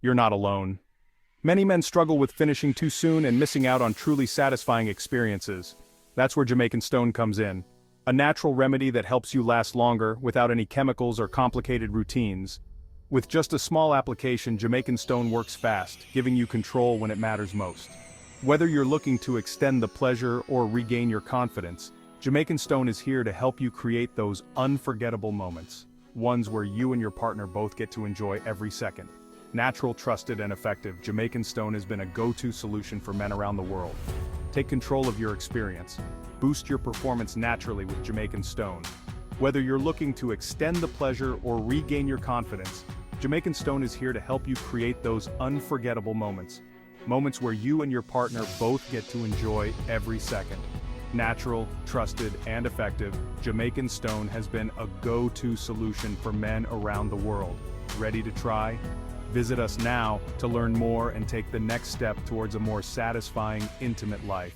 You're not alone. Many men struggle with finishing too soon and missing out on truly satisfying experiences. That's where Jamaican Stone comes in. A natural remedy that helps you last longer without any chemicals or complicated routines. With just a small application, Jamaican Stone works fast, giving you control when it matters most. Whether you're looking to extend the pleasure or regain your confidence, Jamaican Stone is here to help you create those unforgettable moments. Ones where you and your partner both get to enjoy every second. Natural, trusted, and effective, Jamaican Stone has been a go-to solution for men around the world. Take control of your experience. Boost your performance naturally with Jamaican Stone. Whether you're looking to extend the pleasure or regain your confidence, Jamaican Stone is here to help you create those unforgettable moments. Moments where you and your partner both get to enjoy every second. Natural, trusted, and effective, Jamaican Stone has been a go-to solution for men around the world. Ready to try? Visit us now to learn more and take the next step towards a more satisfying, intimate life.